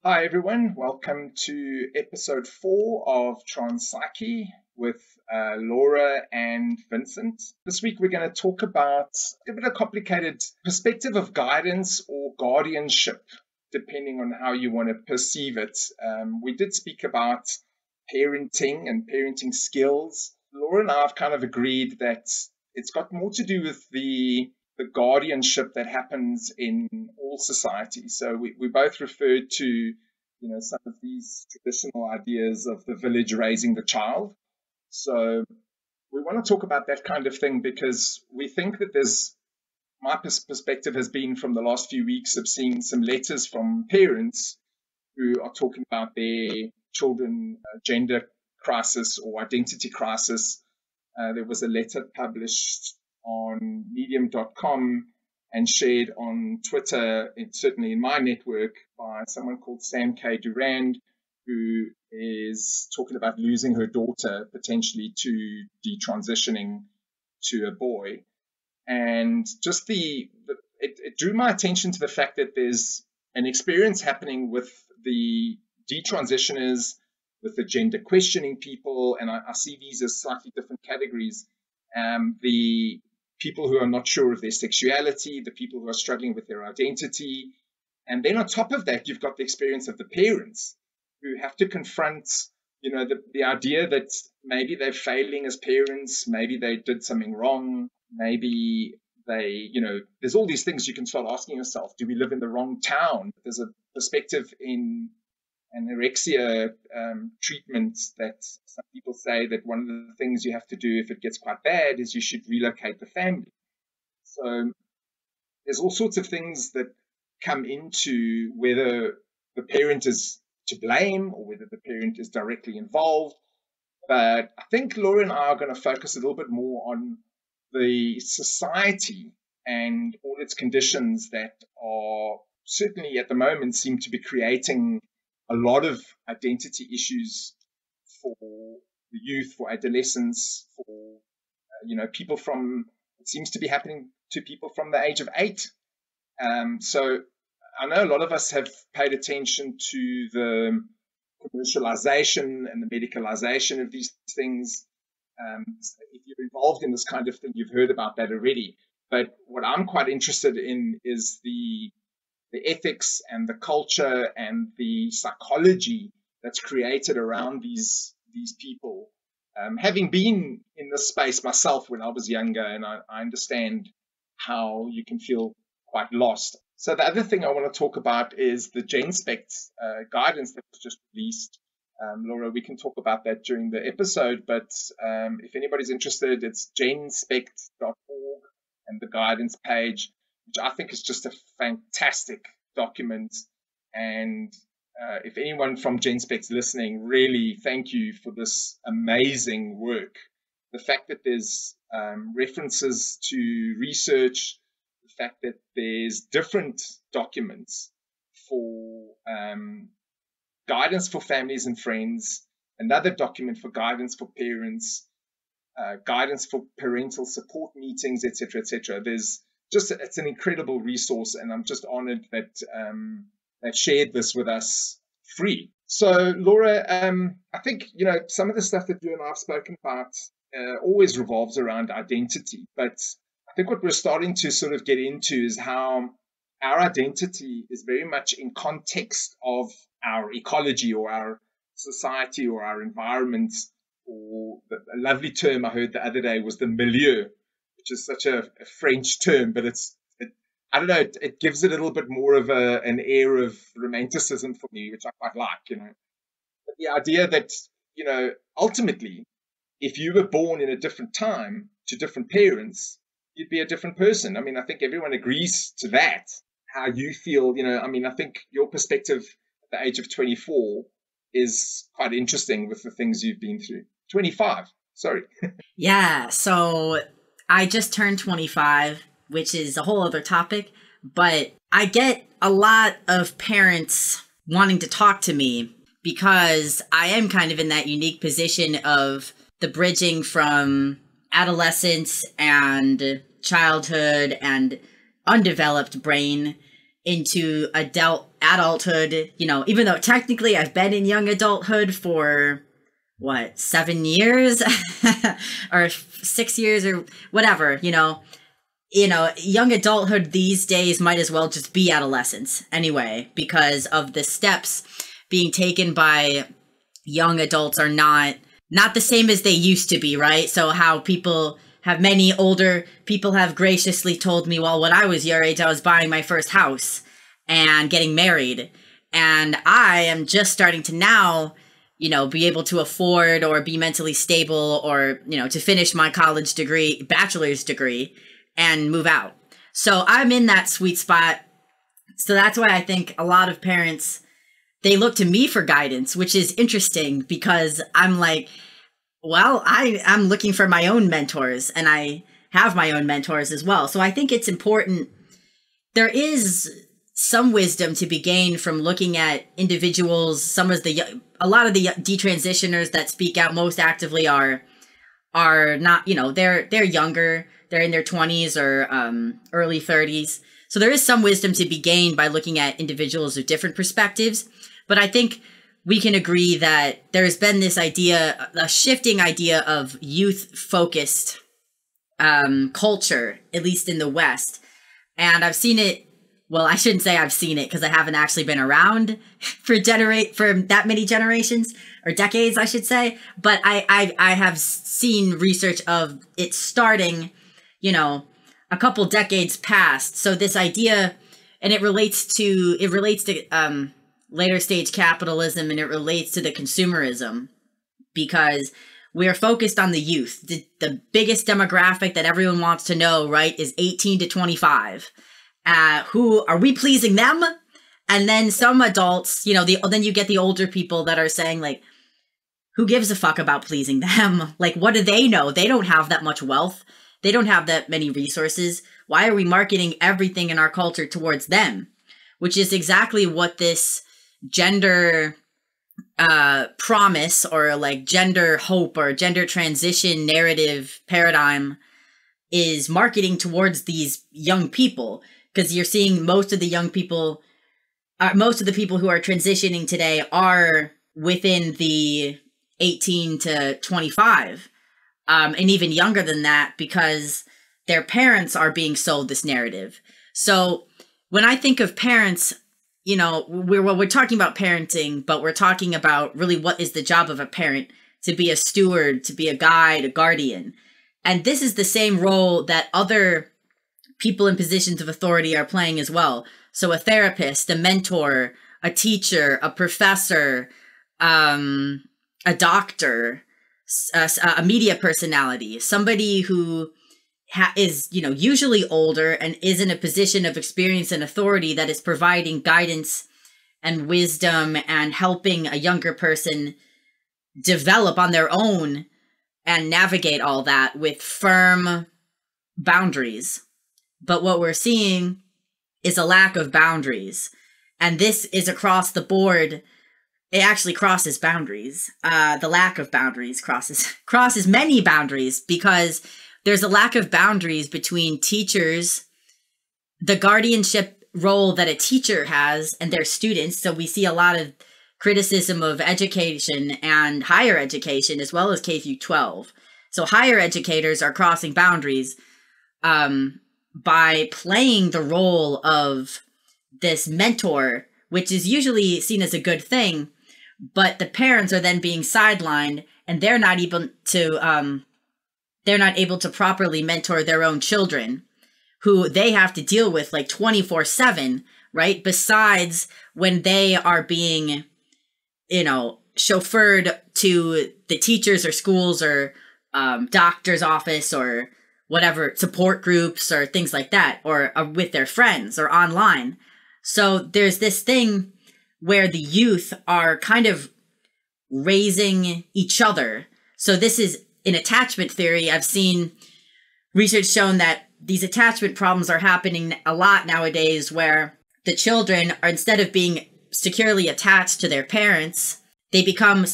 Hi everyone, welcome to episode 4 of Transpsyche with Laura and Vincent. This week we're going to talk about a bit of a complicated perspective of guidance or guardianship, depending on how you want to perceive it. We did speak about parenting and parenting skills. Laura and I have kind of agreed that it's got more to do with the guardianship that happens in all societies. So we both referred to, some of these traditional ideas of the village raising the child. So we want to talk about that kind of thing because we think that my perspective has been from the last few weeks of seeing some letters from parents who are talking about their children gender crisis or identity crisis. There was a letter published on medium.com and shared on Twitter, certainly in my network, by someone called Sam K. Durand, who is talking about losing her daughter potentially to detransitioning to a boy. And just it drew my attention to the fact that there's an experience happening with the detransitioners, with the gender questioning people, and I see these as slightly different categories. The people who are not sure of their sexuality, the people who are struggling with their identity. And then on top of that, you've got the experience of the parents who have to confront, the idea that maybe they're failing as parents, maybe they did something wrong, maybe there's all these things you can start asking yourself. Do we live in the wrong town? There's a perspective in anorexia treatment that some people say that one of the things you have to do if it gets quite bad is you should relocate the family. So there's all sorts of things that come into whether the parent is to blame or whether the parent is directly involved. But I think Laura and I are going to focus a little bit more on the society and all its conditions that are certainly at the moment seem to be creating a lot of identity issues for the youth, for adolescents, for people from. It seems to be happening to people from the age of 8. So I know a lot of us have paid attention to the commercialization and the medicalization of these things. If you're involved in this kind of thing, you've heard about that already. But what I'm quite interested in is the ethics and the culture and the psychology that's created around these people. Having been in this space myself when I was younger, and I understand how you can feel quite lost. So the other thing I want to talk about is the Genspect guidance that was just released. Laura, we can talk about that during the episode, but if anybody's interested, it's genspect.org and the guidance page, which I think is just a fantastic document. And if anyone from Genspect's listening, really thank you for this amazing work. The fact that there's references to research, the fact that there's different documents for guidance for families and friends, another document for guidance for parents, guidance for parental support meetings, etc., etc. It's an incredible resource, and I'm just honored that they've shared this with us free. So, Laura, I think some of the stuff that you and I have spoken about always revolves around identity, but I think what we're starting to sort of get into is how our identity is very much in context of our ecology or our society or our environment, or a lovely term I heard the other day was the milieu, which is such a French term, but I don't know, it gives it a little bit more of an air of romanticism for me, which I quite like, But the idea that, ultimately, if you were born in a different time to different parents, you'd be a different person. I mean, I think everyone agrees to that. How you feel, I think your perspective at the age of 24 is quite interesting with the things you've been through. 25, sorry. Yeah, so I just turned 25, which is a whole other topic, but I get a lot of parents wanting to talk to me because I am kind of in that unique position of the bridging from adolescence and childhood and undeveloped brain into adulthood, you know, even though technically I've been in young adulthood for 7 years or 6 years or whatever, you know, young adulthood these days might as well just be adolescence anyway, because of the steps being taken by young adults are not the same as they used to be, right? So how many older people have graciously told me, well, when I was your age, I was buying my first house and getting married. And I am just starting to now, you know, be able to afford or be mentally stable or, you know, to finish my college degree, bachelor's degree, and move out. So I'm in that sweet spot. So that's why I think a lot of parents, they look to me for guidance, which is interesting because I'm like, well, I'm looking for my own mentors, and I have my own mentors as well. So I think it's important. There is some wisdom to be gained from looking at individuals. A lot of the detransitioners that speak out most actively are not, you know, they're younger. They're in their 20s or early 30s. So there is some wisdom to be gained by looking at individuals with different perspectives. But I think we can agree that there's been this idea, a shifting idea of youth-focused culture, at least in the West. And I've seen it, well, I shouldn't say I've seen it because I haven't actually been around for that many generations, or decades, I should say. But I have seen research of it starting, you know, a couple decades past. So this idea, and it relates to later stage capitalism, and it relates to the consumerism, because we are focused on the youth. The biggest demographic that everyone wants to know, right, is 18 to 25. Who are we pleasing them? And then some adults, you know, then you get the older people that are saying, like, who gives a fuck about pleasing them? Like, what do they know? They don't have that much wealth. They don't have that many resources. Why are we marketing everything in our culture towards them? Which is exactly what this gender promise, or like gender hope, or gender transition narrative paradigm is marketing towards these young people. Because you're seeing most of the people who are transitioning today are within the 18 to 25, and even younger than that, because their parents are being sold this narrative. So when I think of parents, you know, we're talking about parenting, but we're talking about really what is the job of a parent: to be a steward, to be a guide, a guardian. And this is the same role that other people in positions of authority are playing as well. So a therapist, a mentor, a teacher, a professor, a doctor, a media personality, somebody who is, you know, usually older and is in a position of experience and authority that is providing guidance and wisdom and helping a younger person develop on their own and navigate all that with firm boundaries. But what we're seeing is a lack of boundaries. And this is across the board. It actually crosses boundaries. The lack of boundaries crosses many boundaries, because there's a lack of boundaries between teachers, the guardianship role that a teacher has, and their students. So we see a lot of criticism of education and higher education, as well as K through 12. So higher educators are crossing boundaries by playing the role of this mentor, which is usually seen as a good thing, but the parents are then being sidelined, and they're not able to properly mentor their own children, who they have to deal with like 24/7, right? Besides when they are being, you know, chauffeured to the teachers or schools or doctor's office or whatever, support groups or things like that, or with their friends or online. So there's this thing where the youth are kind of raising each other. So this is in attachment theory. I've seen research shown that these attachment problems are happening a lot nowadays, where the children are, instead of being securely attached to their parents, they become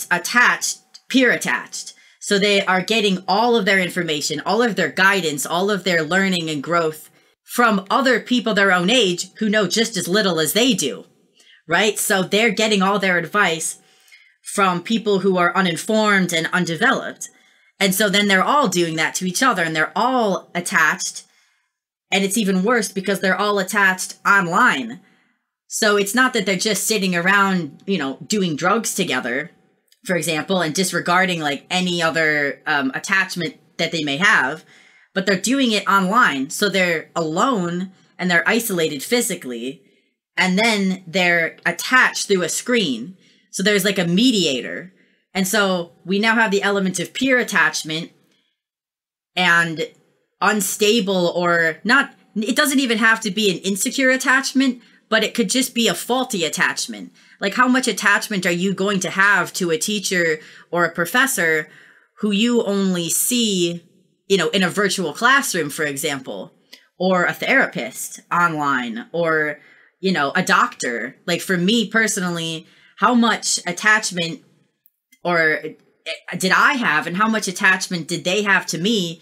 peer attached. So they are getting all of their information, all of their guidance, all of their learning and growth from other people their own age who know just as little as they do, right? So they're getting all their advice from people who are uninformed and undeveloped. And so then they're all doing that to each other, and they're all attached. And it's even worse because they're all attached online. So it's not that they're just sitting around, doing drugs together, for example, and disregarding like any other attachment that they may have, but they're doing it online. So they're alone and they're isolated physically, and then they're attached through a screen. So there's like a mediator. And so we now have the element of peer attachment and unstable, or not. It doesn't even have to be an insecure attachment, but it could just be a faulty attachment. Like, how much attachment are you going to have to a teacher or a professor who you only see, in a virtual classroom, for example, or a therapist online, or, a doctor? Like, for me personally, how much attachment or did I have, and how much attachment did they have to me,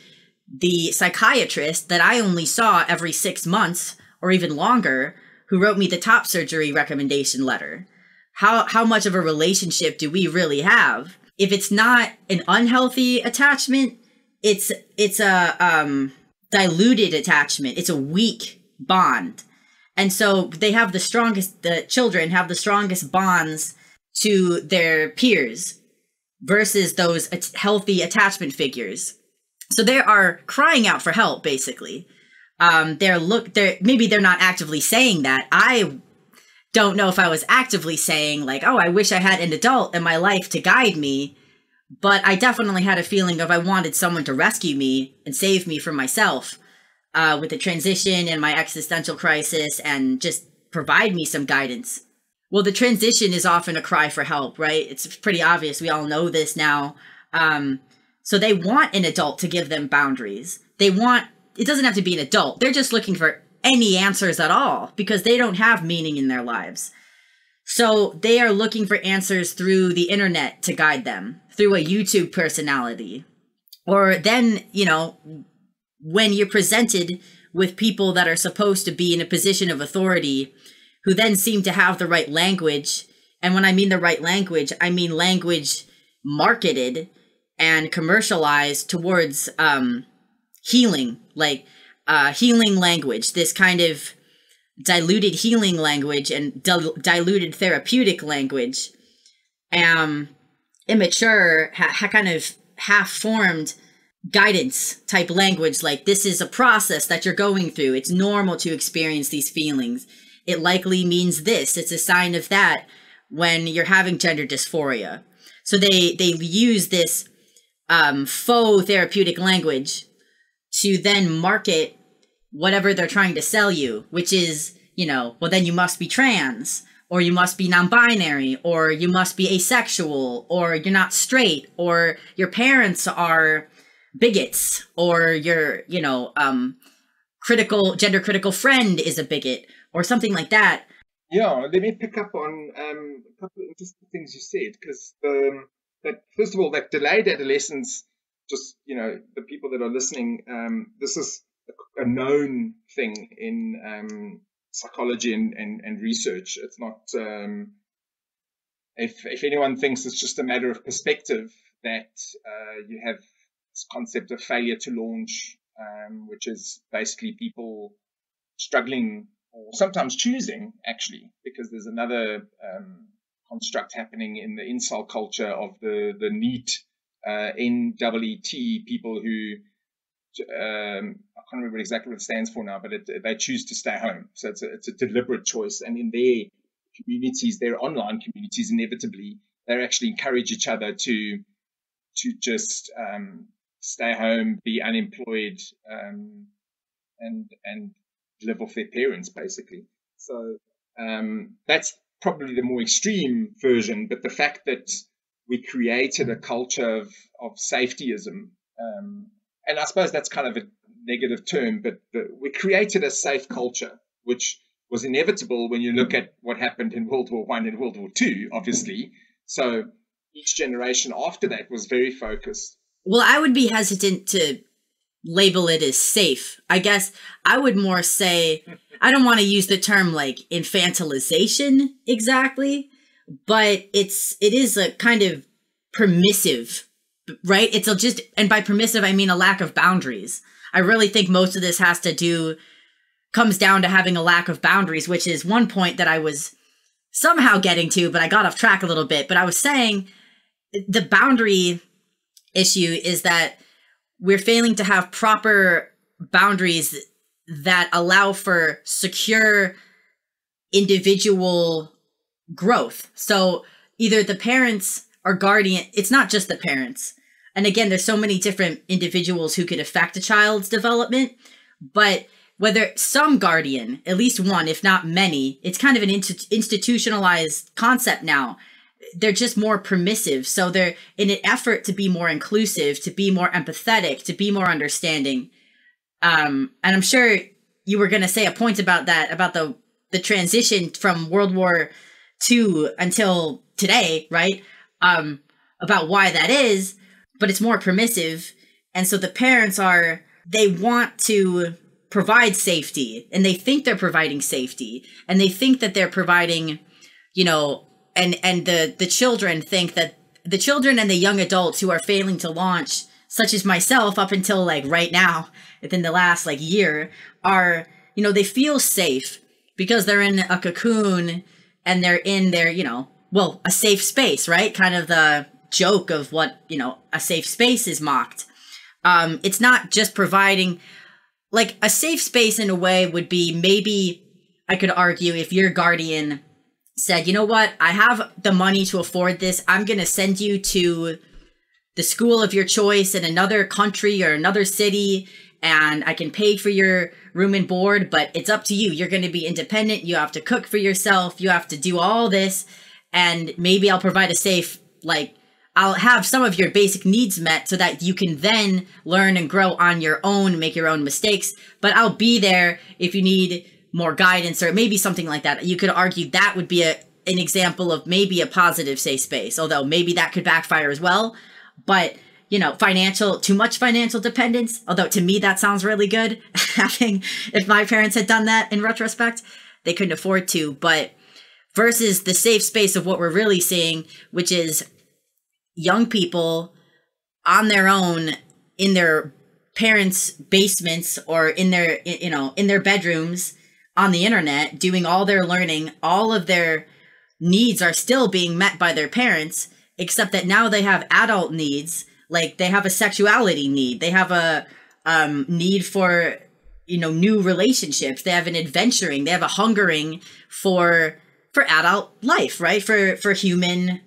the psychiatrist that I only saw every 6 months or even longer, who wrote me the top surgery recommendation letter? How much of a relationship do we really have? If it's not an unhealthy attachment, it's a diluted attachment. It's a weak bond. And so the children have the strongest bonds to their peers versus those healthy attachment figures. So they are crying out for help, basically. Maybe they're not actively saying that. I don't know if I was actively saying like, oh, I wish I had an adult in my life to guide me. But I definitely had a feeling of I wanted someone to rescue me and save me from myself with the transition and my existential crisis, and just provide me some guidance. Well, the transition is often a cry for help, right? It's pretty obvious. We all know this now. So they want an adult to give them boundaries. It doesn't have to be an adult. They're just looking for any answers at all because they don't have meaning in their lives. So they are looking for answers through the internet to guide them, through a YouTube personality. Or then, when you're presented with people that are supposed to be in a position of authority, who then seem to have the right language. And when I mean the right language, I mean language marketed and commercialized towards healing, like healing language, this kind of diluted healing language and diluted therapeutic language, immature, kind of half-formed guidance type language, like this is a process that you're going through. It's normal to experience these feelings. It likely means this. It's a sign of that when you're having gender dysphoria. So they use this faux therapeutic language to then market whatever they're trying to sell you, which is, well, then you must be trans, or you must be non-binary, or you must be asexual, or you're not straight, or your parents are bigots, or your, gender critical friend is a bigot, or something like that. Yeah, let me pick up on a couple of interesting things you said, because that first of all, that delayed adolescence, just the people that are listening, this is a known thing in psychology and research. It's not if anyone thinks it's just a matter of perspective, that you have this concept of failure to launch, which is basically people struggling or sometimes choosing, actually, because there's another construct happening in the incel culture of the NEET, NEET people who, I can't remember exactly what it stands for now, but they choose to stay home. So it's a deliberate choice. And in their communities, their online communities, inevitably, they actually encourage each other to just stay home, be unemployed, and live off their parents, basically. So that's probably the more extreme version. But the fact that we created a culture of safetyism, and I suppose that's kind of a negative term, but we created a safe culture, which was inevitable when you look at what happened in World War I and World War II, obviously. So each generation after that was very focused. Well, I would be hesitant to label it as safe. I guess I would more say, I don't want to use the term like infantilization exactly, but it is a kind of permissive, right? And by permissive, I mean a lack of boundaries. I really think most of this comes down to having a lack of boundaries, which is one point that I was somehow getting to, but I got off track a little bit. But I was saying the boundary issue is that we're failing to have proper boundaries that allow for secure individual growth. So either the parents or guardian, it's not just the parents. And again, there's so many different individuals who could affect a child's development, but whether some guardian, at least one, if not many, it's kind of an institutionalized concept now. They're just more permissive. So they're in an effort to be more inclusive, to be more empathetic, to be more understanding. And I'm sure you were going to say a point about that, about the transition from World War II until today, right? About why that is, but it's more permissive. And so the parents they want to provide safety, and they think they're providing safety, and they think that they're providing, and the children think that the children and the young adults who are failing to launch, such as myself up until like right now, within the last like year, are, they feel safe because they're in a cocoon and they're in their, a safe space, right? Kind of the joke of what, a safe space is mocked. It's not just providing, like a safe space in a way would be, maybe I could argue, if your guardian said, you know what, I have the money to afford this, I'm going to send you to the school of your choice in another country or another city, and I can pay for your room and board, but it's up to you. You're going to be independent. You have to cook for yourself. You have to do all this. And maybe I'll provide a safe, I'll have some of your basic needs met so that you can then learn and grow on your own, make your own mistakes. But I'll be there if you need more guidance or maybe something like that. You could argue that would be an example of maybe a positive safe space, although maybe that could backfire as well. But, too much financial dependence, although to me that sounds really good. If my parents had done that in retrospect, they couldn't afford to. But versus the safe space of what we're really seeing, which is young people on their own in their parents' basements or in their, in their bedrooms on the internet, doing all their learning. All of their needs are still being met by their parents, except that now they have adult needs. Like they have a sexuality need. They have a need for, new relationships. They have an adventuring. They have a hungering for adult life, right? For human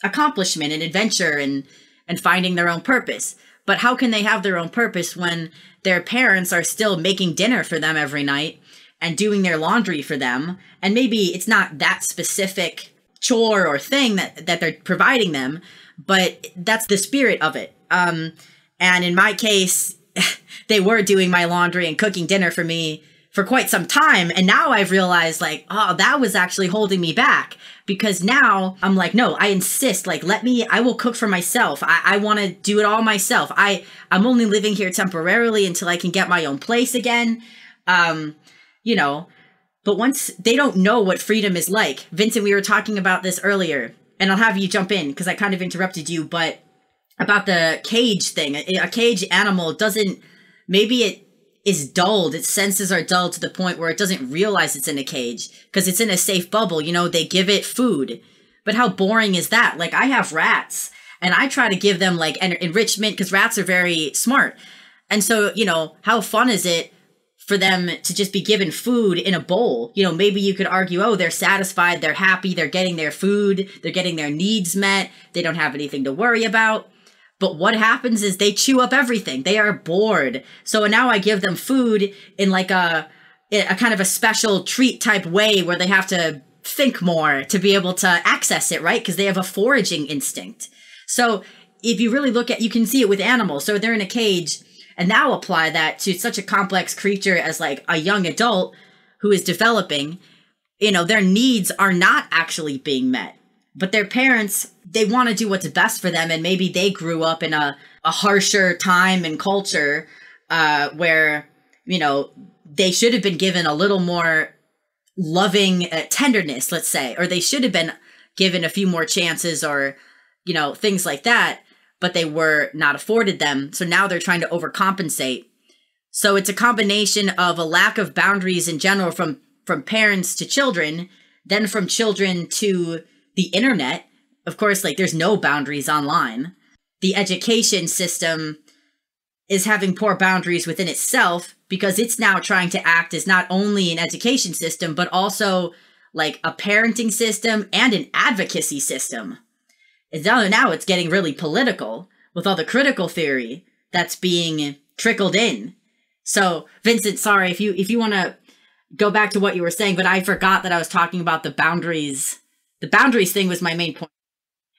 accomplishment and adventure and finding their own purpose. But how can they have their own purpose when their parents are still making dinner for them every night and doing their laundry for them? And maybe it's not that specific chore or thing that they're providing them, but that's the spirit of it. And in my case, they were doing my laundry and cooking dinner for me for quite some time. And now I've realized that was actually holding me back, because now I'm like, no, I insist, I will cook for myself. I want to do it all myself. I'm only living here temporarily until I can get my own place again. But once they don't know what freedom is like. Vincent, we were talking about this earlier, and I'll have you jump in because I kind of interrupted you, but about the cage thing. A cage animal maybe it is dulled. Its senses are dulled to the point where it doesn't realize it's in a cage because it's in a safe bubble. They give it food. But how boring is that? I have rats and I try to give them enrichment because rats are very smart. And so, how fun is it for them to just be given food in a bowl? Maybe you could argue, oh, they're satisfied, they're happy, they're getting their food, they're getting their needs met, they don't have anything to worry about. But what happens is they chew up everything. They are bored. So now I give them food in a kind of a special treat type way where they have to think more to be able to access it, right? Because they have a foraging instinct. So if you really look at, you can see it with animals. So they're in a cage, and now apply that to such a complex creature as a young adult who is developing. Their needs are not actually being met. But their parents, they want to do what's best for them. And maybe they grew up in a harsher time and culture where, they should have been given a little more loving tenderness, let's say, or they should have been given a few more chances, or, things like that, but they were not afforded them. So now they're trying to overcompensate. So it's a combination of a lack of boundaries in general from parents to children, then from children to the internet. Of course, like, there's no boundaries online. The education system is having poor boundaries within itself, because it's now trying to act as not only an education system, but also like a parenting system and an advocacy system. And now it's getting really political with all the critical theory that's being trickled in. So, Vincent, sorry, if you want to go back to what you were saying, but I forgot that I was talking about the boundaries. The boundaries thing was my main point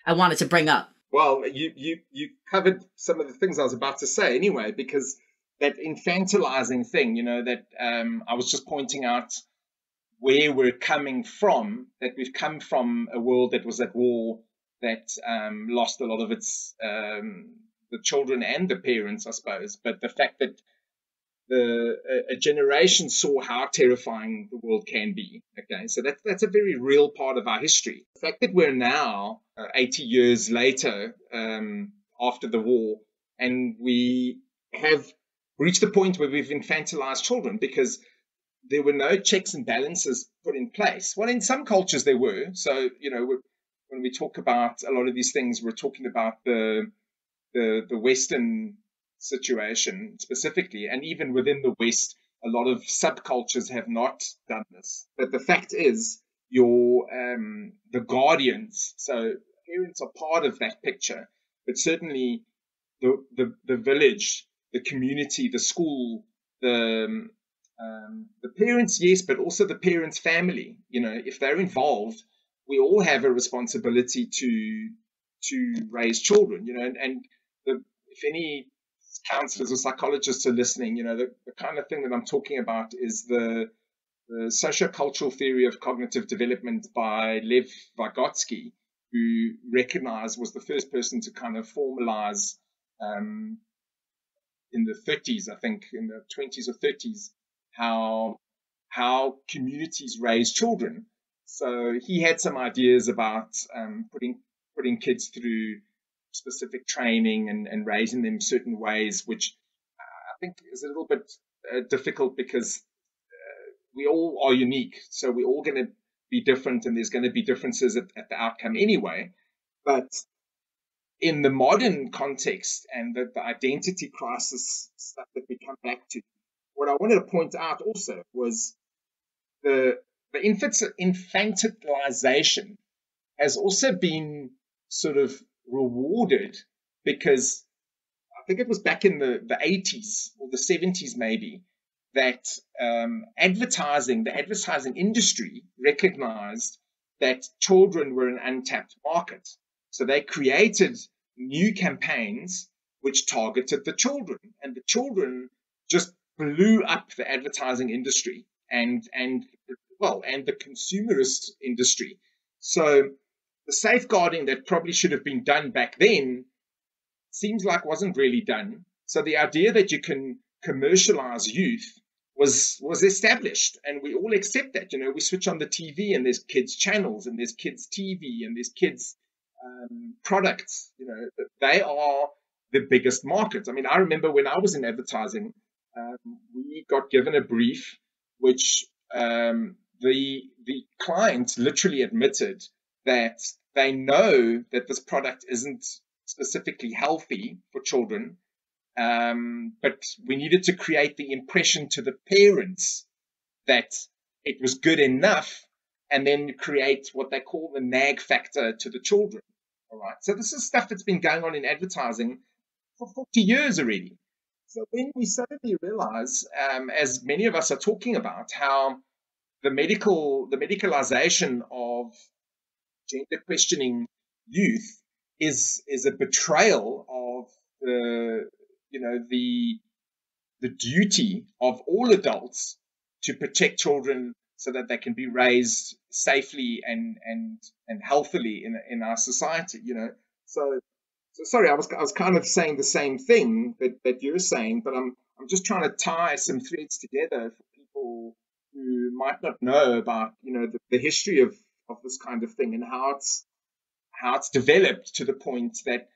I wanted to bring up. Well, you covered some of the things I was about to say anyway, because that infantilizing thing, that I was just pointing out where we're coming from, that we've come from a world that was at war, that lost a lot of its, the children and the parents, I suppose. But the fact that a generation saw how terrifying the world can be. Okay, so that's a very real part of our history. The fact that we're now 80 years later, after the war, and we have reached the point where we've infantilized children because there were no checks and balances put in place. Well, in some cultures there were. So, when we talk about a lot of these things, we're talking about the Western situation specifically, and even within the West, a lot of subcultures have not done this. But the fact is, the guardians, so parents are part of that picture, but certainly the village, the community, the school, the parents, yes, but also the parents' family. If they're involved, we all have a responsibility to raise children. If any counselors or psychologists are listening, the kind of thing that I'm talking about is the sociocultural theory of cognitive development by Lev Vygotsky, who was the first person to kind of formalize in the 30s, I think, in the 20s or 30s, how communities raise children. So he had some ideas about putting kids through specific training and raising them certain ways, which I think is a little bit difficult because we all are unique. So we're all going to be different, and there's going to be differences at the outcome anyway. But in the modern context and the identity crisis stuff that we come back to, what I wanted to point out also was the infantilization has also been sort of rewarded, because I think it was back in the 80s or the 70s maybe, that the advertising industry recognized that children were an untapped market. So they created new campaigns which targeted the children, and the children just blew up the advertising industry and the consumerist industry. So the safeguarding that probably should have been done back then seems like wasn't really done. So the idea that you can commercialize youth was established, and we all accept that. We switch on the TV and there's kids channels and there's kids TV and there's kids products. They are the biggest market. I mean, I remember when I was in advertising, we got given a brief which the client literally admitted that they know that this product isn't specifically healthy for children, but we needed to create the impression to the parents that it was good enough, and then create what they call the Nag Factor to the children. All right. So this is stuff that's been going on in advertising for 40 years already. So when we suddenly realize, as many of us are talking about, how the medicalization of gender questioning youth is a betrayal of the duty of all adults to protect children so that they can be raised safely and healthily in our society. So sorry, I was kind of saying the same thing that you're saying, but I'm I'm just trying to tie some threads together for people who might not know about, the history of this kind of thing and how it's developed to the point that,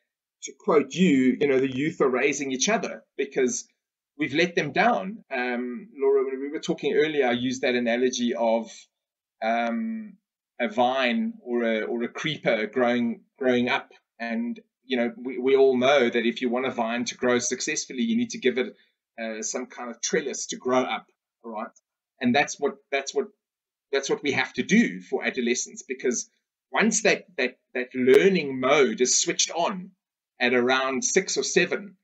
to quote you, the youth are raising each other because we've let them down. Laura, when we were talking earlier, I used that analogy of a vine or a creeper growing up, and we all know that if you want a vine to grow successfully, you need to give it some kind of trellis to grow up, all right? And that's what we have to do for adolescents, because once that learning mode is switched on at around 6 or 7,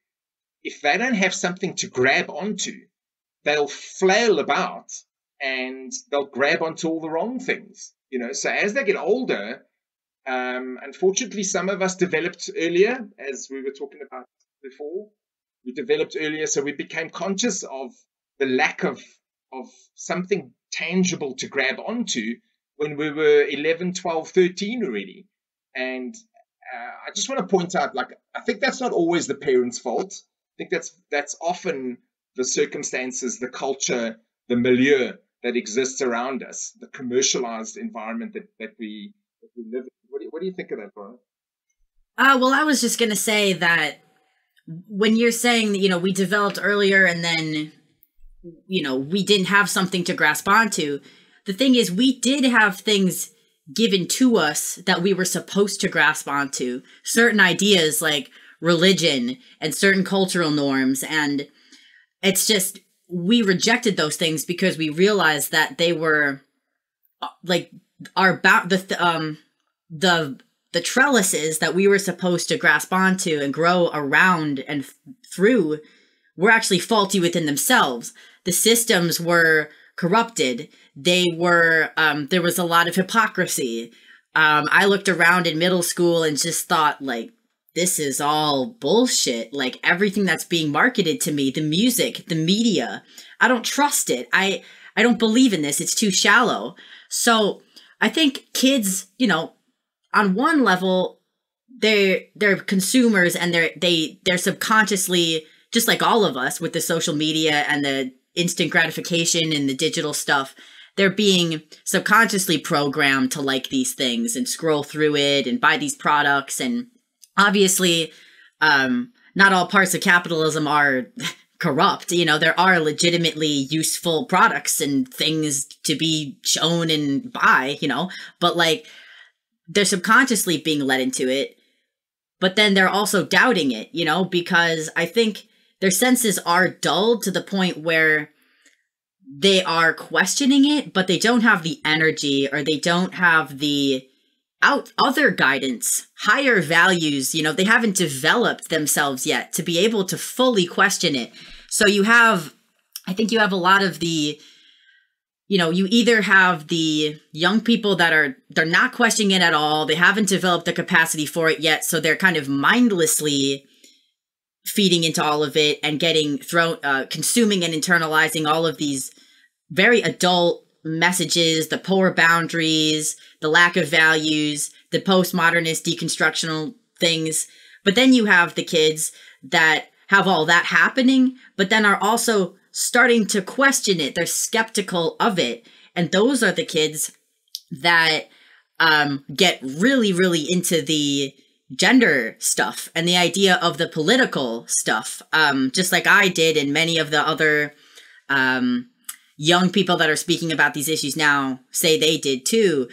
if they don't have something to grab onto, they'll flail about and they'll grab onto all the wrong things. So as they get older, unfortunately, some of us developed earlier, as we were talking about before. We developed earlier, so we became conscious of the lack of something tangible to grab onto when we were 11, 12, 13 already. And I just want to point out, I think that's not always the parents' fault. I think that's often the circumstances, the culture, the milieu that exists around us, the commercialized environment that we live in. What do you think of that, Brian? Well, I was just going to say that when you're saying that, we developed earlier and then, we didn't have something to grasp onto, the thing is we did have things given to us that we were supposed to grasp onto. Certain ideas like religion and certain cultural norms. And it's just, we rejected those things because we realized that they were like the trellises that we were supposed to grasp onto and grow around and through were actually faulty within themselves. The systems were corrupted. They were, there was a lot of hypocrisy. I looked around in middle school and just thought, this is all bullshit. Everything that's being marketed to me, the music, the media, I don't trust it. I don't believe in this. It's too shallow. So I think kids, on one level, they're consumers and they're subconsciously, just like all of us with the social media and the instant gratification and the digital stuff, they're being subconsciously programmed to like these things and scroll through it and buy these products. And obviously, not all parts of capitalism are corrupt. There are legitimately useful products and things to be shown and buy, but they're subconsciously being led into it. But then they're also doubting it, because I think their senses are dulled to the point where they are questioning it, but they don't have the energy or they don't have the other guidance, higher values. They haven't developed themselves yet to be able to fully question it. So I think you have a lot of the, you either have the young people they're not questioning it at all. They haven't developed the capacity for it yet. So they're kind of mindlessly feeding into all of it and getting consuming and internalizing all of these very adult messages, the poor boundaries, the lack of values, the postmodernist deconstructional things. But then you have the kids that have all that happening, but then are also starting to question it. They're skeptical of it. And those are the kids that get really, really into the gender stuff and the idea of the political stuff, just like I did and many of the other young people that are speaking about these issues now say they did too,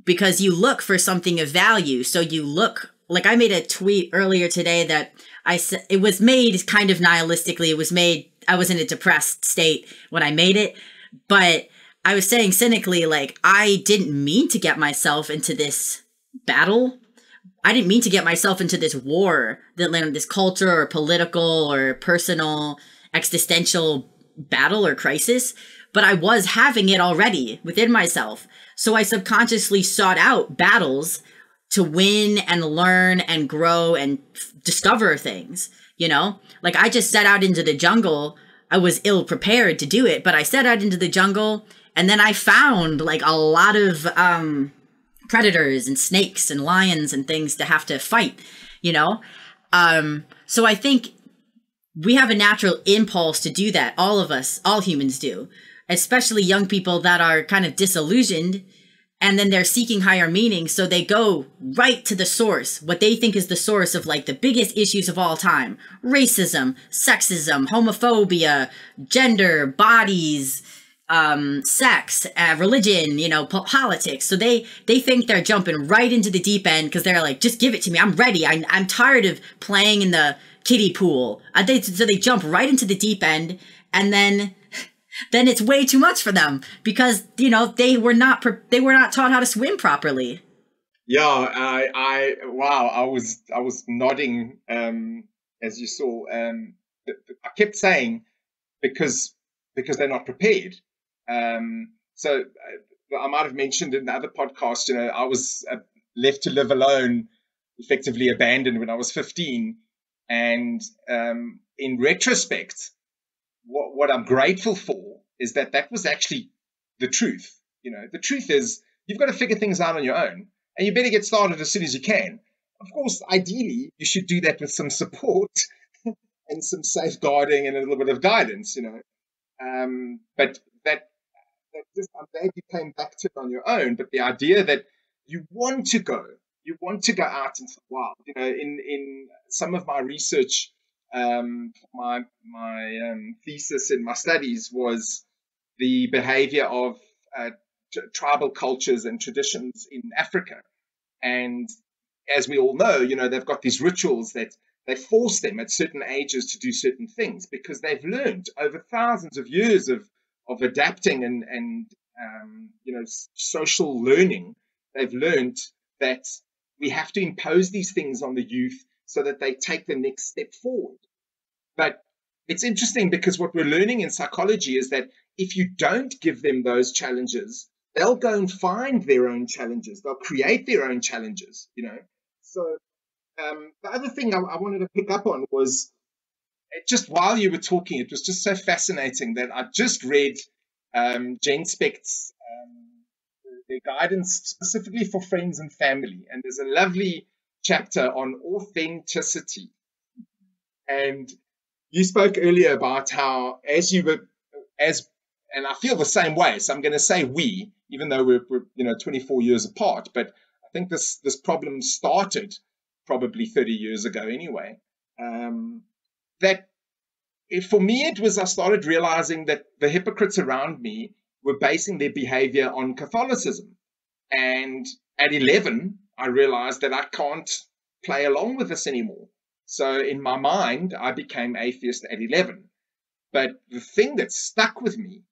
because you look for something of value. So you look, I made a tweet earlier today that I said it was made kind of nihilistically. It was made, I was in a depressed state when I made it, but I was saying cynically, I didn't mean to get myself into this battle. I didn't mean to get myself into this war, this culture or political or personal existential battle or crisis, but I was having it already within myself. So I subconsciously sought out battles to win and learn and grow and discover things, I just set out into the jungle. I was ill prepared to do it, but I set out into the jungle and then I found a lot of predators and snakes and lions and things to have to fight, So I think we have a natural impulse to do that. All of us, all humans do, especially young people that are kind of disillusioned, and then they're seeking higher meaning. So they go right to the source, what they think is the source of like the biggest issues of all time: racism, sexism, homophobia, gender, bodies, sex, religion, politics. So they think they're jumping right into the deep end because they're like, just give it to me. I'm ready. I'm tired of playing in the kiddie pool. So they jump right into the deep end, and then it's way too much for them because they were not taught how to swim properly. Yeah, I was nodding as you saw. I kept saying because they're not prepared. So I might have mentioned in the other podcast, I was left to live alone, effectively abandoned when I was 15, and in retrospect, what I'm grateful for is that was actually the truth. The truth is you've got to figure things out on your own, and you better get started as soon as you can. Of course, ideally, you should do that with some support and some safeguarding and a little bit of guidance, But I'm glad you came back to it on your own. But the idea that you want to go out into the wild. In some of my research, my thesis in my studies was the behavior of tribal cultures and traditions in Africa. And as we all know, they've got these rituals that they force them at certain ages to do certain things because they've learned over thousands of years of adapting and social learning. They've learned that we have to impose these things on the youth so that they take the next step forward. But it's interesting because what we're learning in psychology is that if you don't give them those challenges, they'll go and find their own challenges. They'll create their own challenges, So the other thing I wanted to pick up on was just while you were talking, it was just so fascinating that I just read Genspect's their guidance specifically for friends and family. And there's a lovely chapter on authenticity. And you spoke earlier about how and I feel the same way. So I'm going to say we, even though we're 24 years apart, but I think this problem started probably 30 years ago anyway. That for me, I started realizing that the hypocrites around me were basing their behavior on Catholicism. And at 11, I realized that I can't play along with this anymore. So in my mind, I became atheist at 11. But the thing that stuck with me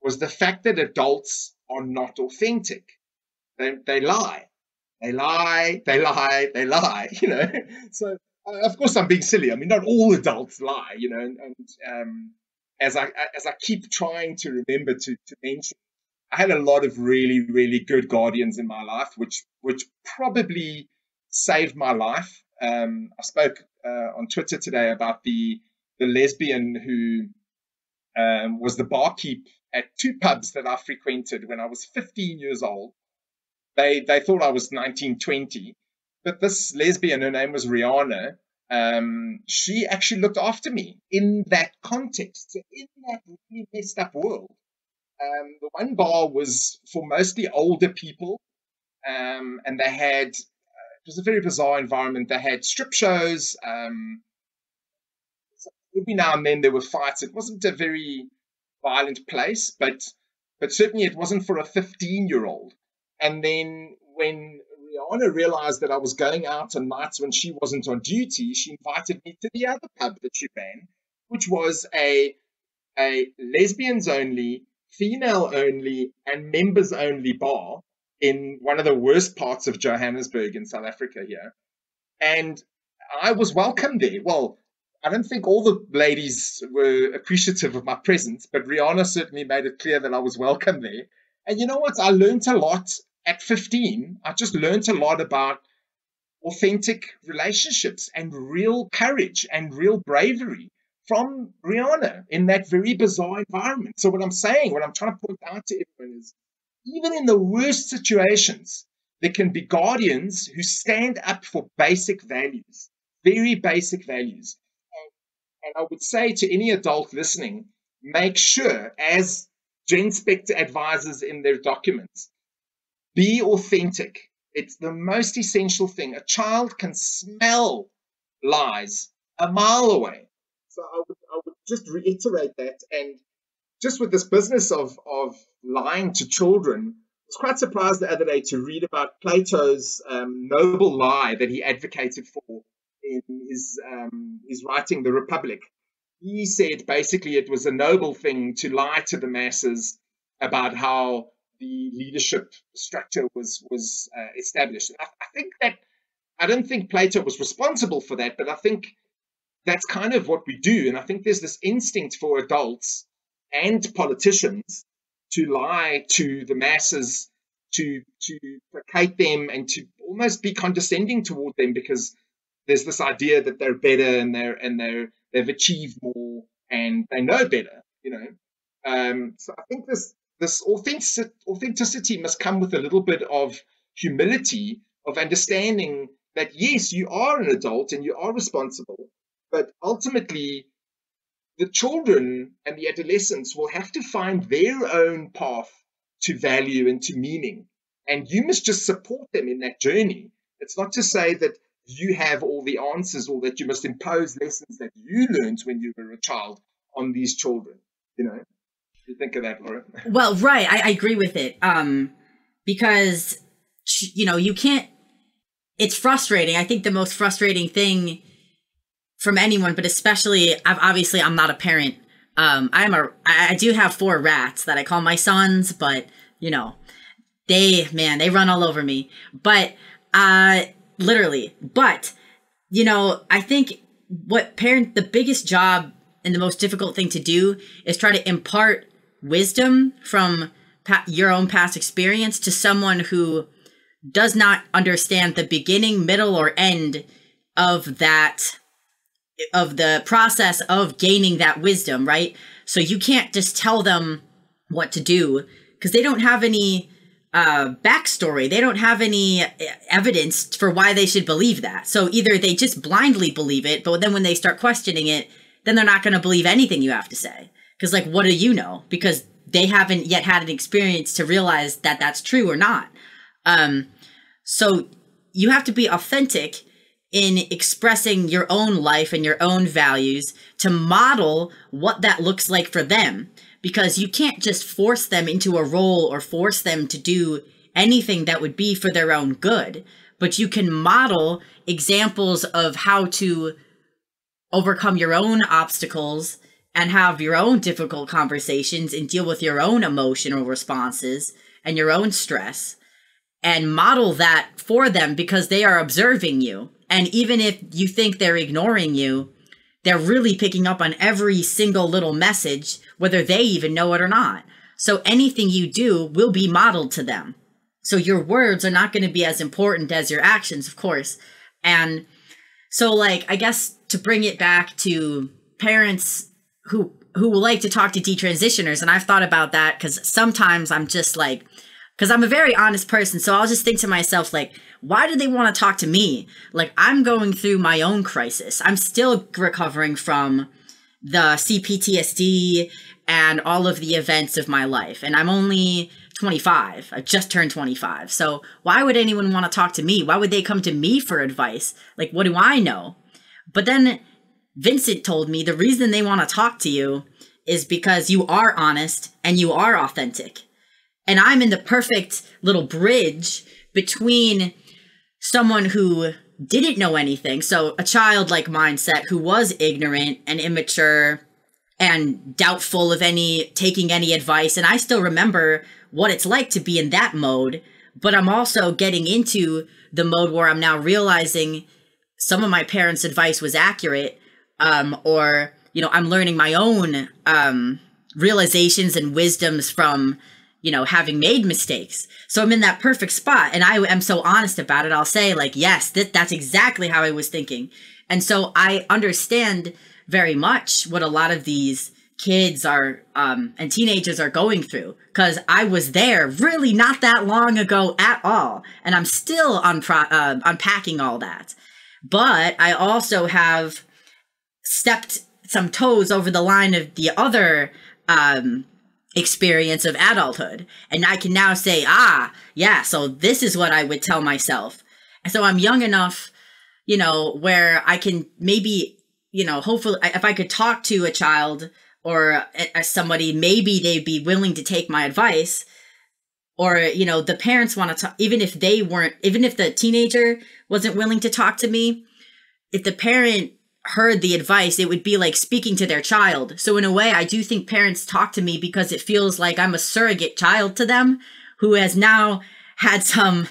was the fact that adults are not authentic. They lie. They lie. So of course I'm being silly. I mean, not all adults lie, and as I keep trying to remember to mention, I had a lot of really, really good guardians in my life, which probably saved my life. I spoke on Twitter today about the lesbian who was the barkeep at two pubs that I frequented when I was 15 years old. They thought I was 19, 20. But this lesbian, her name was Rihanna, she actually looked after me in that context, so in that really messed up world. The one bar was for mostly older people, and they had, it was a very bizarre environment. They had strip shows. So every now and then there were fights. It wasn't a very violent place, but certainly it wasn't for a 15-year-old. And then when Rihanna realized that I was going out on nights when she wasn't on duty, she invited me to the other pub that she ran, which was a lesbians only, female only, and members only bar in one of the worst parts of Johannesburg in South Africa here. And I was welcome there. Well, I don't think all the ladies were appreciative of my presence, but Rihanna certainly made it clear that I was welcome there. And you know what? I learned a lot at 15. I just learned a lot about authentic relationships and real courage and real bravery from Rihanna in that very bizarre environment. So what I'm trying to point out to everyone is, even in the worst situations, there can be guardians who stand up for basic values, very basic values. And I would say to any adult listening, make sure, as Genspect advises in their documents, be authentic. It's the most essential thing. A child can smell lies a mile away. So I would just reiterate that. And just with this business of lying to children, I was quite surprised the other day to read about Plato's noble lie that he advocated for in his writing, The Republic. He said basically it was a noble thing to lie to the masses about how the leadership structure was established. I don't think Plato was responsible for that, but I think that's kind of what we do. And I think there's this instinct for adults and politicians to lie to the masses, to placate them, and to almost be condescending toward them, because there's this idea that they're better and they've achieved more and they know better, you know. So I think this authenticity must come with a little bit of humility, of understanding that yes, you are an adult and you are responsible, but ultimately the children and the adolescents will have to find their own path to value and to meaning. And you must just support them in that journey. It's not to say that you have all the answers or that you must impose lessons that you learned when you were a child on these children. You know, what do you think of that, Laura? Well, right. I agree with it. Because, you know, you can't, it's frustrating. I think the most frustrating thing from anyone, but especially, I'm not a parent. I do have 4 rats that I call my sons, but you know, they run all over me, but, literally, but, you know, I think the biggest job and the most difficult thing to do is try to impart wisdom from your own past experience to someone who does not understand the beginning, middle, or end of the process of gaining that wisdom, right? So you can't just tell them what to do because they don't have any backstory. They don't have any evidence for why they should believe that. So either they just blindly believe it, but then when they start questioning it, then they're not going to believe anything you have to say. Because like, what do you know? Because they haven't yet had an experience to realize that that's true or not. So you have to be authentic in expressing your own life and your own values to model what that looks like for them. Because you can't just force them into a role or force them to do anything that would be for their own good. But you can model examples of how to overcome your own obstacles and have your own difficult conversations and deal with your own emotional responses and your own stress and model that for them because they are observing you. And even if you think they're ignoring you, they're really picking up on every single little message, whether they even know it or not. So anything you do will be modeled to them. So your words are not going to be as important as your actions, of course. And so, like, I guess to bring it back to parents who like to talk to detransitioners, and I've thought about that because sometimes I'm just like, because I'm a very honest person, so I'll just think to myself, like, why do they want to talk to me? Like, I'm going through my own crisis. I'm still recovering from the CPTSD and all of the events of my life. And I'm only 25. I just turned 25. So why would anyone want to talk to me? Why would they come to me for advice? Like, what do I know? But then Vincent told me the reason they want to talk to you is because you are honest and you are authentic. And I'm in the perfect little bridge between someone who didn't know anything, so a childlike mindset who was ignorant and immature and doubtful of taking any advice. And I still remember what it's like to be in that mode, but I'm also getting into the mode where I'm now realizing some of my parents' advice was accurate, or, you know, I'm learning my own realizations and wisdoms from, you know, having made mistakes. So I'm in that perfect spot. And I am so honest about it. I'll say, like, yes, that's exactly how I was thinking. And so I understand very much what a lot of these kids are and teenagers are going through, because I was there really not that long ago at all. And I'm still unpacking all that. But I also have stepped some toes over the line of the other experience of adulthood. And I can now say, yeah, so this is what I would tell myself. And so I'm young enough, where I can maybe, hopefully if I could talk to a child or somebody, maybe they'd be willing to take my advice. Or, the parents want to talk, even if the teenager wasn't willing to talk to me, if the parent heard the advice, it would be like speaking to their child. So in a way, I do think parents talk to me because it feels like I'm a surrogate child to them who has now had some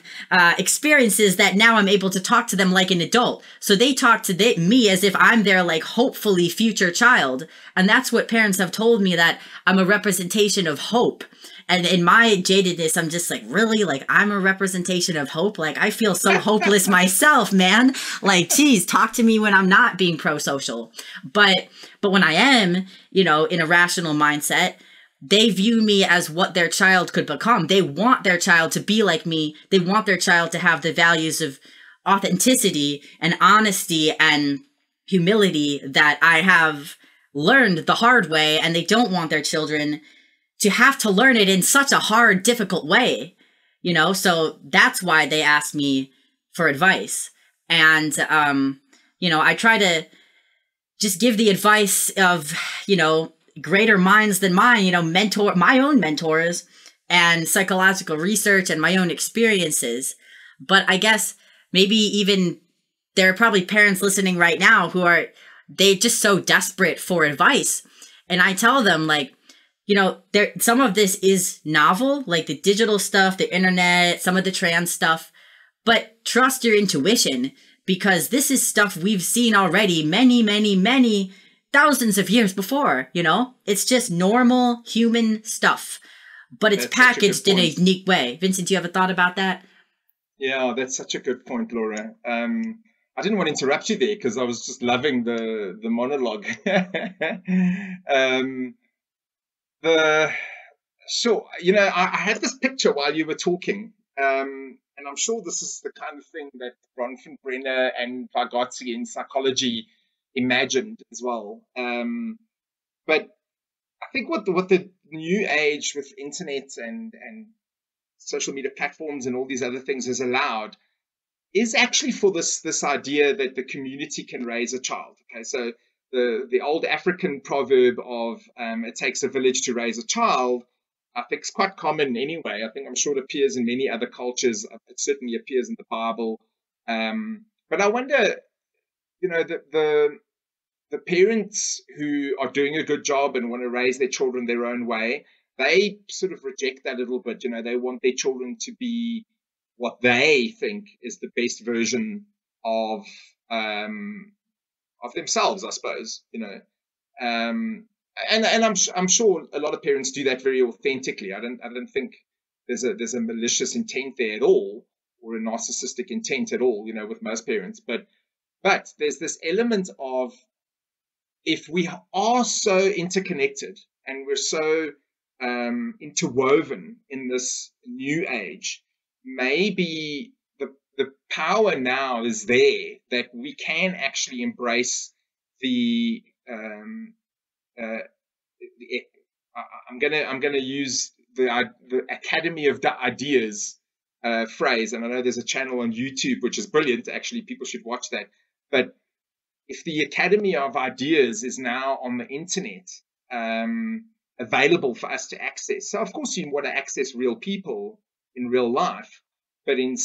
experiences that now I'm able to talk to them like an adult. So they talk to me as if I'm their like hopefully future child. And that's what parents have told me, that I'm a representation of hope. And in my jadedness, I'm just like, really? Like, I'm a representation of hope? Like, I feel so hopeless myself, man. Like, geez, talk to me when I'm not being pro-social. But when I am, in a rational mindset, they view me as what their child could become. They want their child to be like me. They want their child to have the values of authenticity and honesty and humility that I have learned the hard way. And they don't want their children to have to learn it in such a hard, difficult way, so that's why they asked me for advice. And, I try to just give the advice of, greater minds than mine, my own mentors and psychological research and my own experiences. But I guess maybe even there are probably parents listening right now who they're just so desperate for advice. And I tell them, like, some of this is novel, like the digital stuff, the internet, some of the trans stuff, but trust your intuition, because this is stuff we've seen already many, many, many thousands of years before, It's just normal human stuff, but it's packaged in a unique way. Vincent, do you have a thought about that? Yeah, that's such a good point, Laura. I didn't want to interrupt you there because I was just loving the monologue. Sure, I had this picture while you were talking, and I'm sure this is the kind of thing that Bronfenbrenner and Vygotsky in psychology imagined as well. But I think what the new age with internet and social media platforms and all these other things has allowed is actually for this idea that the community can raise a child. Okay, so the old African proverb of it takes a village to raise a child, I think is quite common anyway. I'm sure it appears in many other cultures. It certainly appears in the Bible. But I wonder, the parents who are doing a good job and want to raise their children their own way, they sort of reject that a little bit. They want their children to be what they think is the best version of themselves, I suppose, and I'm sure a lot of parents do that very authentically. I don't think there's a malicious intent there at all, or a narcissistic intent at all, with most parents. But there's this element of, if we are so interconnected and we're so interwoven in this new age, maybe the power now is there that we can actually embrace I'm gonna use the Academy of Ideas phrase, and I know there's a channel on YouTube which is brilliant. Actually, people should watch that. But if the Academy of Ideas is now on the internet, available for us to access, so of course you want to access real people in real life. But in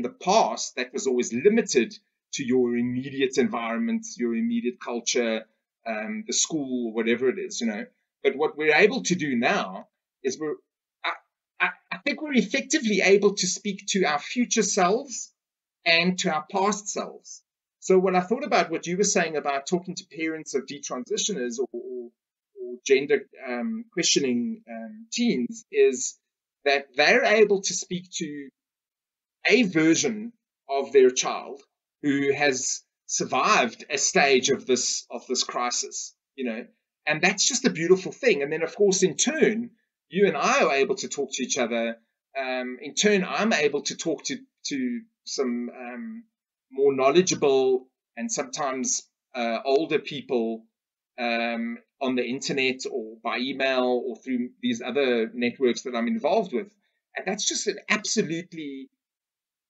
the past, that was always limited to your immediate environment, your immediate culture, the school, whatever it is, But what we're able to do now is I think we're effectively able to speak to our future selves and to our past selves. So when I thought about what you were saying about talking to parents of detransitioners or gender questioning teens, is that they're able to speak to a version of their child who has survived a stage of this crisis, and that's just a beautiful thing. And then, of course, in turn, you and I are able to talk to each other. In turn, I'm able to talk to some more knowledgeable and sometimes older people on the internet or by email or through these other networks that I'm involved with. And that's just an absolutely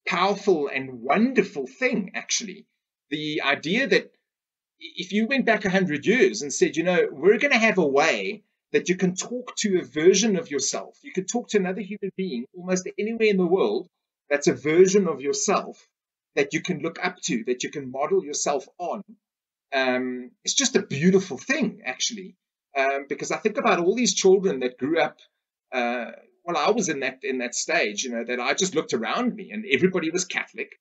powerful and wonderful thing, actually. The idea that if you went back 100 years and said, we're going to have a way that you can talk to a version of yourself, you can talk to another human being almost anywhere in the world that's a version of yourself that you can look up to, that you can model yourself on. It's just a beautiful thing, actually, because I think about all these children that grew up. I was in that stage, that I just looked around me and everybody was Catholic,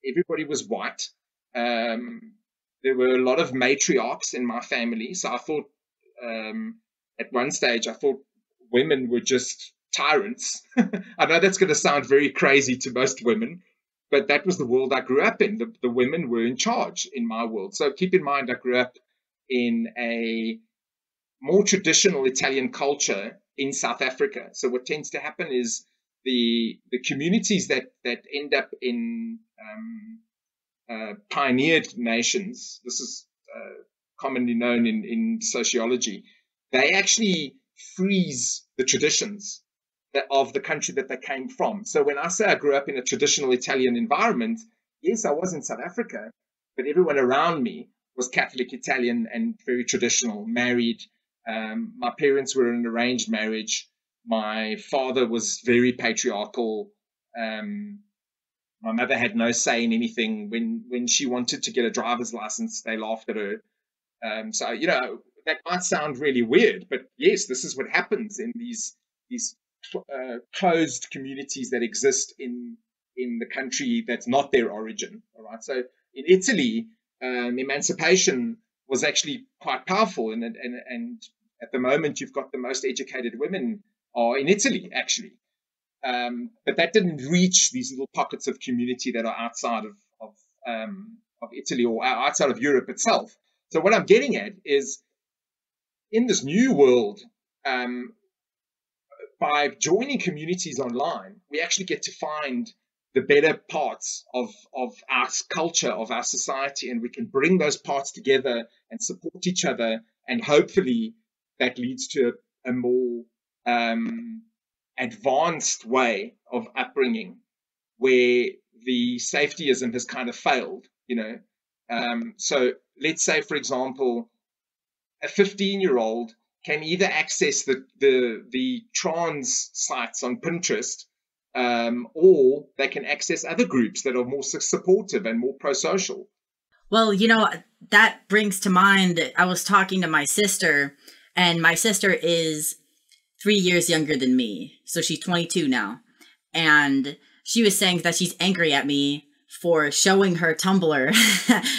everybody was white. There were a lot of matriarchs in my family, so I thought at one stage I thought women were just tyrants. I know that's going to sound very crazy to most women, but that was the world I grew up in. The women were in charge in my world. So keep in mind, I grew up in a more traditional Italian culture in South Africa. So what tends to happen is the communities that end up in pioneered nations, this is commonly known in sociology, they actually freeze the traditions of the country that they came from. So when I say I grew up in a traditional Italian environment, yes, I was in South Africa, but everyone around me was Catholic Italian and very traditional, married. My parents were in an arranged marriage. My father was very patriarchal. My mother had no say in anything. When she wanted to get a driver's license, they laughed at her. So, that might sound really weird, but yes, this is what happens in these closed communities that exist in the country that's not their origin. All right. So in Italy, emancipation was actually quite powerful, and at the moment you've got the most educated women are in Italy, actually. But that didn't reach these little pockets of community that are outside of Italy or outside of Europe itself. So what I'm getting at is, in this new world, by joining communities online, we actually get to find the better parts of our culture, of our society, and we can bring those parts together and support each other, and hopefully that leads to a more advanced way of upbringing, where the safetyism has kind of failed, So let's say, for example, a 15-year-old can either access the trans sites on Pinterest, or they can access other groups that are more supportive and more pro-social. Well, that brings to mind, I was talking to my sister, and my sister is 3 years younger than me. So she's 22 now. And she was saying that she's angry at me for showing her Tumblr.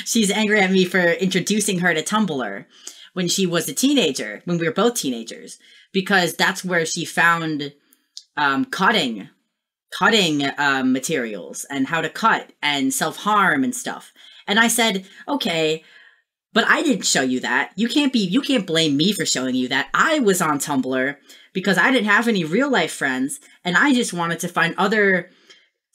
She's angry at me for introducing her to Tumblr when she was a teenager, when we were both teenagers, because that's where she found cutting materials and how to cut and self-harm and stuff. And I said, okay, but I didn't show you that. You can't blame me for showing you that. I was on Tumblr because I didn't have any real life friends, and I just wanted to find other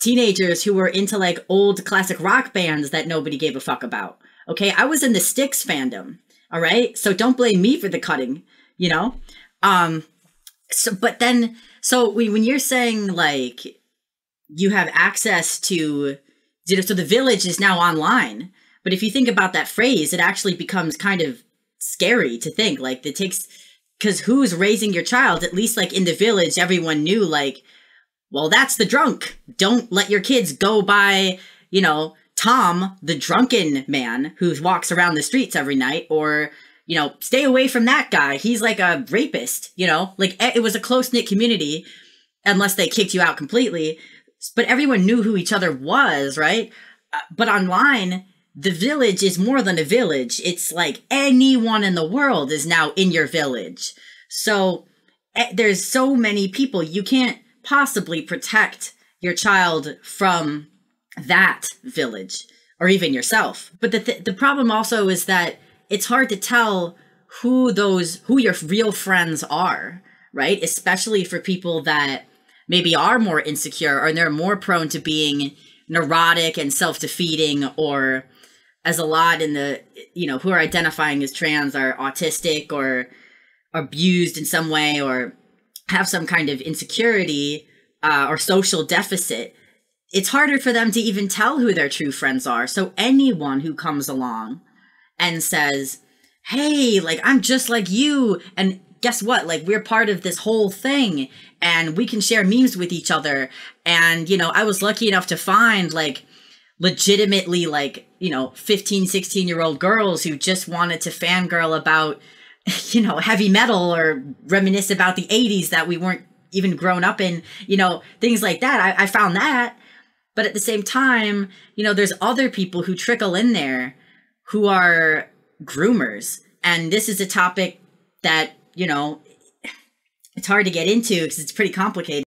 teenagers who were into like old classic rock bands that nobody gave a fuck about. Okay, I was in the Styx fandom. All right, so don't blame me for the cutting, So when you're saying like you have access to, so the village is now online. But if you think about that phrase, it actually becomes kind of scary to think like it takes, because who's raising your child? At least like in the village, everyone knew like, well, that's the drunk. Don't let your kids go by, Tom, the drunken man who walks around the streets every night, or, stay away from that guy. He's like a rapist, like it was a close-knit community unless they kicked you out completely. But everyone knew who each other was, right? But online, the village is more than a village. It's like anyone in the world is now in your village. So there's so many people. You can't possibly protect your child from that village or even yourself. But the problem also is that it's hard to tell who your real friends are, right? Especially for people that maybe are more insecure or they're more prone to being neurotic and self-defeating, or as a lot in the, who are identifying as trans are autistic or abused in some way or have some kind of insecurity or social deficit, it's harder for them to even tell who their true friends are. So anyone who comes along and says, hey, like, I'm just like you, and guess what? Like, we're part of this whole thing, and we can share memes with each other. And, I was lucky enough to find, like, legitimately, like, 15, 16-year-old girls who just wanted to fangirl about, heavy metal or reminisce about the 80s that we weren't even grown up in, things like that. I found that. But at the same time, there's other people who trickle in there who are groomers. And this is a topic that, it's hard to get into because it's pretty complicated.